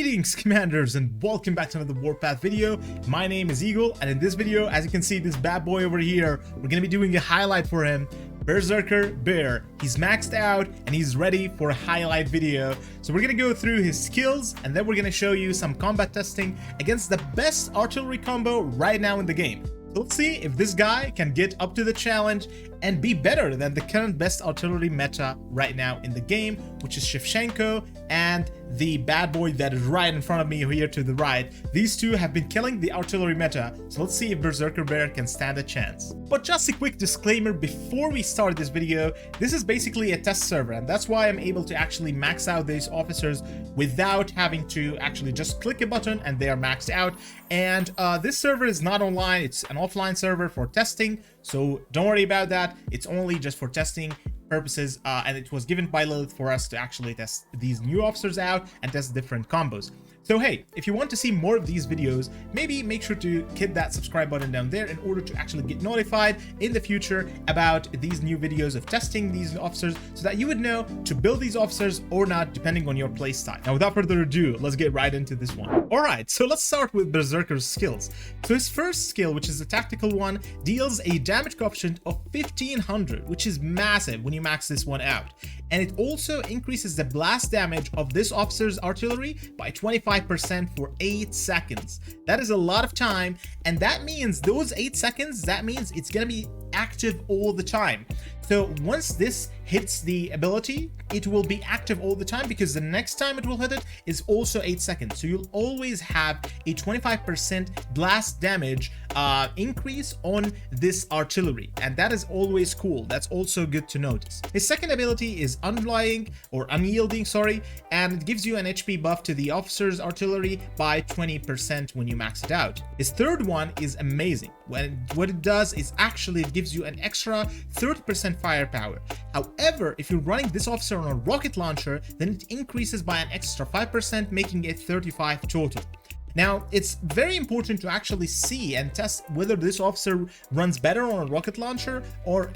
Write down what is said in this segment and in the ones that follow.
Greetings commanders and welcome back to another Warpath video. My name is Eagle, and in this video, as you can see, this bad boy over here, we're gonna be doing a highlight for him. Berserker Bear. He's maxed out and he's ready for a highlight video. So we're gonna go through his skills and then we're gonna show you some combat testing against the best artillery combo right now in the game. So let's see if this guy can get up to the challenge and be better than the current best artillery meta right now in the game, which is Shevchenko and the bad boy that is right in front of me here to the right. These two have been killing the artillery meta, so let's see if Berserker Bear can stand a chance. But just a quick disclaimer before we start this video, this is basically a test server, and that's why I'm able to actually max out these officers without having to actually just click a button and they are maxed out. And this server is not online, it's an offline server for testing, so don't worry about that. It's only just for testing purposes, and it was given by Lilith for us to actually test these new officers out and test different combos. So hey, if you want to see more of these videos, maybe make sure to hit that subscribe button down there in order to actually get notified in the future about these new videos of testing these officers, so that you would know to build these officers or not depending on your playstyle. Now without further ado, let's get right into this one. Alright, so let's start with Berserker's skills. So his first skill, which is the tactical one, deals a damage coefficient of 1500, which is massive when you max this one out. And it also increases the blast damage of this officer's artillery by 25% for 8 seconds. That is a lot of time, and that means those 8 seconds, that means it's gonna be active all the time. So once this hits the ability, it will be active all the time, because the next time it will hit it is also 8 seconds. So you'll always have a 25% blast damage increase on this artillery, and that is always cool. That's also good to notice. His second ability is unyielding, and it gives you an HP buff to the officer's artillery by 20% when you max it out. His third one is amazing. What it does is actually it gives you an extra 30% firepower. However, if you're running this officer on a rocket launcher, then it increases by an extra 5%, making it 35 total. Now, it's very important to actually see and test whether this officer runs better on a rocket launcher or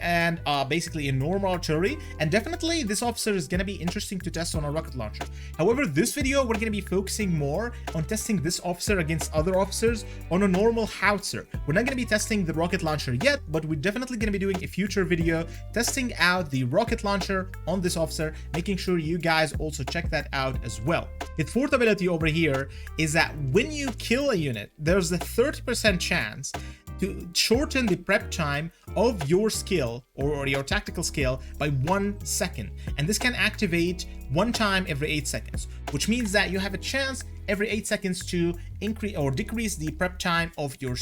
basically a normal artillery, and definitely this officer is going to be interesting to test on a rocket launcher. However, this video we're going to be focusing more on testing this officer against other officers on a normal howitzer. We're not going to be testing the rocket launcher yet, but we're definitely going to be doing a future video testing out the rocket launcher on this officer, making sure you guys also check that out as well. His fourth ability over here is that when you kill a unit, there's a 30% chance to shorten the prep time of your skill or your tactical skill by 1 second. And this can activate one time every 8 seconds, which means that you have a chance every 8 seconds to increase or decrease the prep time of your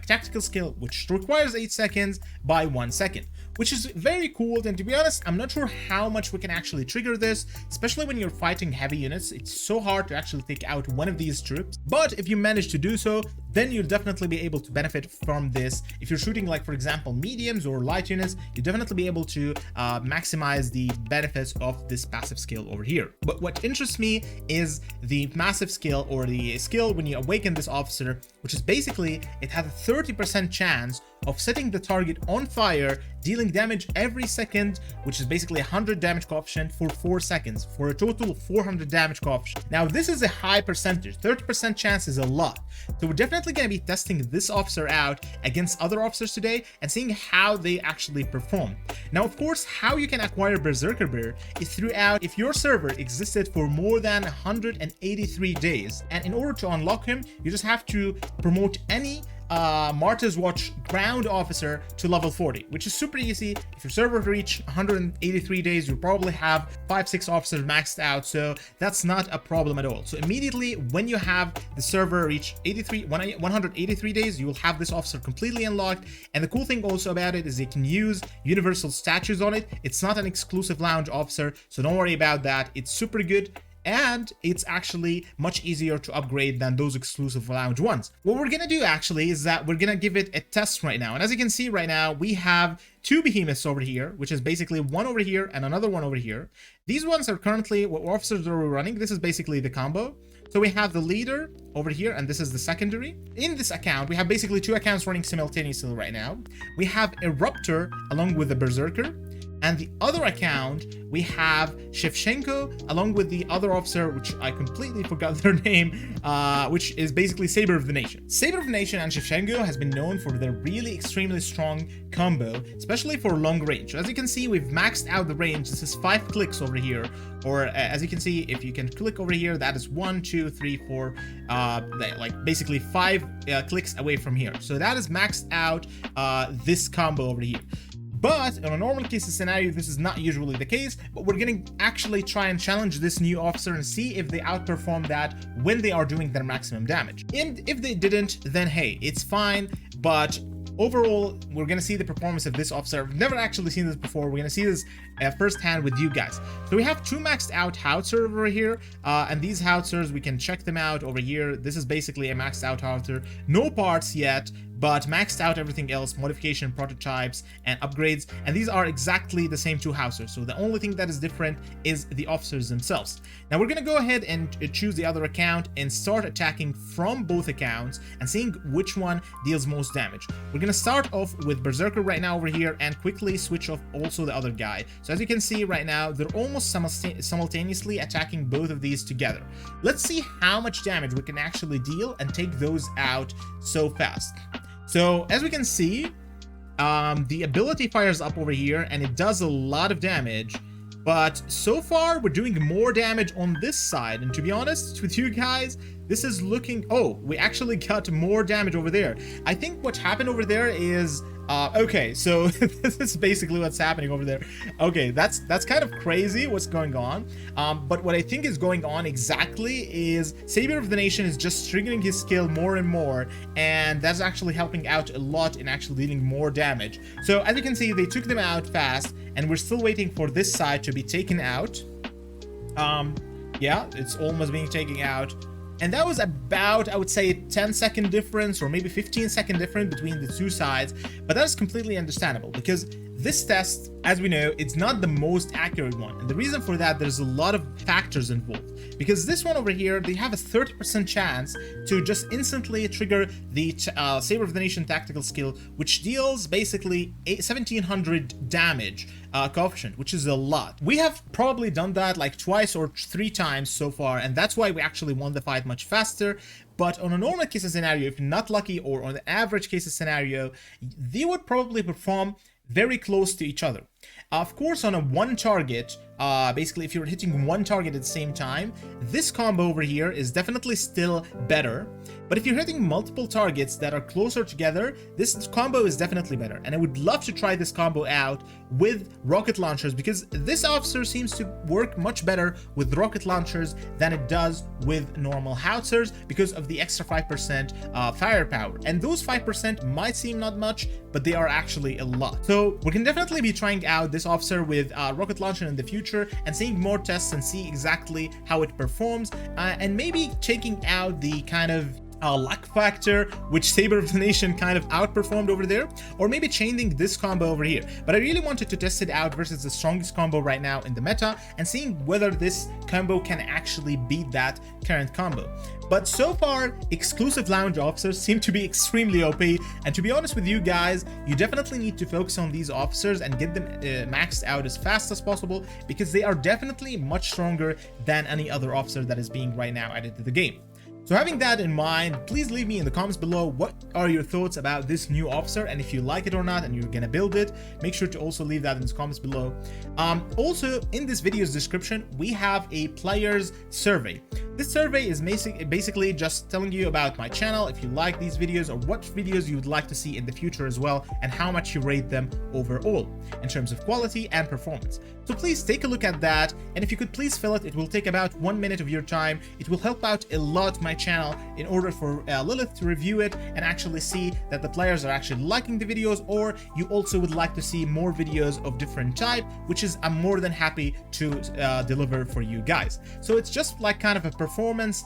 tactical skill, which requires 8 seconds, by 1 second, which is very cool. And to be honest, I'm not sure how much we can actually trigger this, especially when you're fighting heavy units. It's so hard to actually take out one of these troops, but if you manage to do so, then you'll definitely be able to benefit from this. If you're shooting, like for example mediums or light units, you'll definitely be able to maximize the benefits of this passive skill over here. But what interests me is the massive skill, or the skill when you awaken this officer, which is basically it has a 30% chance of setting the target on fire, dealing damage every second, which is basically 100 damage coefficient for 4 seconds, for a total of 400 damage coefficient. Now this is a high percentage, 30% chance is a lot. So we're definitely going to be testing this officer out against other officers today and seeing how they actually perform. Now of course, how you can acquire Berserker Bear is throughout, if your server existed for more than 183 days, and in order to unlock him, you just have to promote any Martyr's Watch ground officer to level 40, which is super easy. If your server reach 183 days, you'll probably have 5-6 officers maxed out, so that's not a problem at all. So immediately when you have the server reach 183 days, you will have this officer completely unlocked. And the cool thing also about it is you can use universal statues on it. It's not an exclusive lounge officer, so don't worry about that. It's super good, and it's actually much easier to upgrade than those exclusive lounge ones. What we're gonna do actually is that we're gonna give it a test right now. And as you can see right now, we have 2 behemoths over here, which is basically one over here and another one over here. These ones are currently what officers are running. This is basically the combo. So we have the leader over here, and this is the secondary. In this account, we have basically 2 accounts running simultaneously right now. We have a Ruptor along with the Berserker. And the other account, we have Shevchenko, along with the other officer, which I completely forgot their name, which is basically Saber of the Nation. Saber of the Nation and Shevchenko has been known for their really extremely strong combo, especially for long range. As you can see, we've maxed out the range. This is 5 clicks over here, or as you can see, if you can click over here, that is 1, 2, 3, 4, like basically 5 clicks away from here. So that is maxed out this combo over here. But in a normal case scenario, this is not usually the case, but we're gonna actually try and challenge this new officer and see if they outperform that when they are doing their maximum damage. And if they didn't, then hey, it's fine, but overall, we're gonna see the performance of this officer. I've never actually seen this before. We're gonna see this firsthand with you guys. So we have 2 maxed out howitzer over here, and these howitzers, we can check them out over here. This is basically a maxed out howitzer. No parts yet, but maxed out everything else, modification, prototypes, and upgrades, and these are exactly the same 2 howitzers. So the only thing that is different is the officers themselves. Now we're gonna go ahead and choose the other account and start attacking from both accounts and seeing which one deals most damage. We're gonna start off with Berserker right now over here and quickly switch off also the other guy. So as you can see right now, they're almost simultaneously attacking both of these together. Let's see how much damage we can actually deal and take those out so fast. So as we can see, the ability fires up over here and it does a lot of damage, but so far we're doing more damage on this side. And to be honest with you guys, this is looking, oh, we actually got more damage over there. I think what happened over there is, okay, so this is basically what's happening over there. Okay, that's kind of crazy what's going on. But what I think is going on exactly is Saber of the Nation is just triggering his skill more and more, and that's actually helping out a lot in actually dealing more damage. So as you can see, they took them out fast, and we're still waiting for this side to be taken out. Yeah, it's almost being taken out. And that was about, I would say, 10-second difference or maybe 15-second difference between the 2 sides. But that is completely understandable because this test, as we know, it's not the most accurate one. And the reason for that, there's a lot of factors involved. Because this one over here, they have a 30% chance to just instantly trigger the Saber of the Nation tactical skill, which deals basically 1700 damage coefficient, which is a lot. We have probably done that like 2 or 3 times so far, and that's why we actually won the fight much faster. But on a normal case scenario, if you're not lucky, or on the average case scenario, they would probably perform very close to each other. Of course, on a 1 target, basically if you're hitting 1 target at the same time, this combo over here is definitely still better. But if you're hitting multiple targets that are closer together, this combo is definitely better. And I would love to try this combo out with rocket launchers, because this officer seems to work much better with rocket launchers than it does with normal howitzers because of the extra 5% firepower. And those 5% might seem not much, but they are actually a lot. So we can definitely be trying out this officer with rocket launcher in the future and seeing more tests and see exactly how it performs, and maybe taking out the kind of luck factor, which Saber of the Nation kind of outperformed over there, or maybe changing this combo over here. But I really wanted to test it out versus the strongest combo right now in the meta and seeing whether this combo can actually beat that current combo. But so far, exclusive lounge officers seem to be extremely OP, and to be honest with you guys, you definitely need to focus on these officers and get them maxed out as fast as possible, because they are definitely much stronger than any other officer that is being right now added to the game. So having that in mind, please leave me in the comments below what are your thoughts about this new officer, and if you like it or not and you're gonna build it, make sure to also leave that in the comments below. Also, in this video's description, we have a players survey. This survey is basically just telling you about my channel, if you like these videos, or what videos you would like to see in the future as well, and how much you rate them overall in terms of quality and performance. So please take a look at that, and if you could please fill it, it will take about 1 minute of your time. It will help out a lot my channel in order for Lilith to review it and actually see that the players are actually liking the videos, or you also would like to see more videos of different type, which is I'm more than happy to deliver for you guys. So it's just like kind of a performance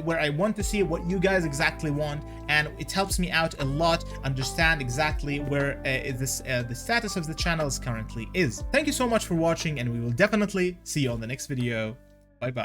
where I want to see what you guys exactly want, and it helps me out a lot understand exactly where the status of the channel currently is. Thank you so much for watching, and we will definitely see you on the next video. Bye bye.